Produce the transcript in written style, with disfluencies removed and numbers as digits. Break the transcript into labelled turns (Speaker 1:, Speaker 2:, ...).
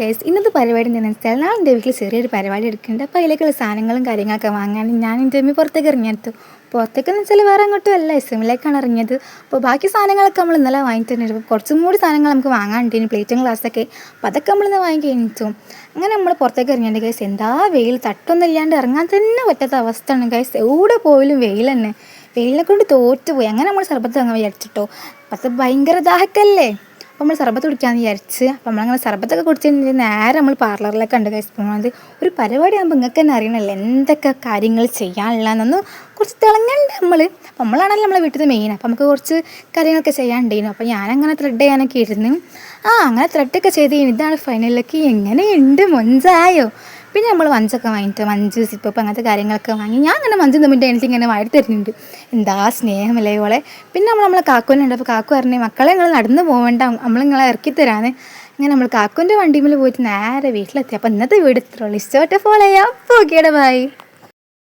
Speaker 1: Guys. ഇന്നത്തെ പരിപാടി എന്താണെന്ന് വെച്ചാൽ നാളെ വീട്ടിൽ ചെറിയൊരു പരിപാടി എടുക്കുന്നുണ്ട്. അപ്പോൾ അതിലേക്കുള്ള സാധനങ്ങളും കാര്യങ്ങളൊക്കെ വാങ്ങാൻ ഞാൻ എൻ്റെ അമ്മ പുറത്തേക്ക് ഇറങ്ങിയെടുത്തു. പുറത്തേക്കെന്ന് വെച്ചാൽ വേറെ അങ്ങോട്ടും അല്ല, എസ്എമ്മിലേക്കാണ് ഇറങ്ങിയത്. അപ്പോൾ ബാക്കി സാധനങ്ങളൊക്കെ നമ്മൾ ഇന്നലെ വാങ്ങി തന്നിട്ട് കുറച്ചും കൂടി സാധനങ്ങൾ നമുക്ക് വാങ്ങാനുണ്ട്, പ്ലേറ്റും ഗ്ലാസ്സൊക്കെ. അപ്പോൾ അതൊക്കെ നമ്മളിന്ന് വാങ്ങി കഴിഞ്ഞിട്ടു അങ്ങനെ നമ്മൾ പുറത്തേക്ക് ഇറങ്ങിയിട്ട് ഗൈസ്, എന്താ വെയിൽ, തട്ടൊന്നും ഇല്ലാണ്ട് ഇറങ്ങാൻ തന്നെ പറ്റാത്ത അവസ്ഥയാണ് ഗൈസ്. എവിടെ പോയാലും വെയിൽ തന്നെ, വെയിലിനെ കൊണ്ട് തോറ്റുപോയി. അങ്ങനെ നമ്മൾ സർബത്ത് വാങ്ങാൻ വിചാരിച്ചിട്ടോ. അപ്പോൾ ഭയങ്കര ദാഹക്കല്ലേ, അപ്പോൾ നമ്മൾ സർബത്ത് കുടിക്കാമെന്ന് വിചാരിച്ച്. അപ്പോൾ നമ്മളങ്ങനെ സർബത്തൊക്കെ കുടിച്ചിട്ട് നേരെ നമ്മൾ പാർലറിലേക്ക് ഉണ്ട് ഗൈസ് പോകുന്നത്. ഒരു പരിപാടി ആകുമ്പോൾ നിങ്ങൾക്ക് തന്നെ അറിയണമല്ലോ എന്തൊക്കെ കാര്യങ്ങൾ ചെയ്യാനുള്ളതെന്നൊന്ന് കുറച്ച് തിളങ്ങണ്ട് നമ്മൾ. അപ്പോൾ നമ്മളാണല്ലോ നമ്മളെ വീട്ടിൽ മെയിൻ. അപ്പോൾ നമുക്ക് കുറച്ച് കാര്യങ്ങളൊക്കെ ചെയ്യാനുണ്ടായിരുന്നു. അപ്പോൾ ഞാനങ്ങനെ ത്രെഡ് ചെയ്യാനൊക്കെ ഇരുന്നു. അങ്ങനെ ത്രെഡൊക്കെ ചെയ്ത് ഇതാണ് ഫൈനലിലേക്ക്. എങ്ങനെയുണ്ട്, മൊഞ്ചായോ? പിന്നെ നമ്മൾ മഞ്ചൊക്കെ വാങ്ങിയിട്ട് മഞ്ച് സിപ്പപ്പ് അങ്ങനത്തെ കാര്യങ്ങളൊക്കെ വാങ്ങി. ഞാൻ അങ്ങനെ മഞ്ച് തമ്മിൻ്റെ എനിക്ക് ഇങ്ങനെ വാടി തരുന്നുണ്ട്. എന്താ സ്നേഹമല്ലേ ഇവളെ. പിന്നെ നമ്മളെ കാക്കുനുണ്ട്. അപ്പോൾ കാക്കു പറഞ്ഞേ, മക്കളെ നിങ്ങൾ നടന്ന് പോകേണ്ട, നമ്മളിങ്ങളെ ഇറക്കി തരാന്ന്. അങ്ങനെ നമ്മൾ കാക്കുൻ്റെ വണ്ടിയിൽ പോയിട്ട് നേരെ വീട്ടിലെത്തി. അപ്പോൾ ഇന്നത്തെ വീട് ഇത്രയുള്ളൂ. ഇഷ്ടപ്പെട്ട ഫോളോ ചെയ്യാം. അപ്പോൾ ഓക്കേടാ, ബൈ.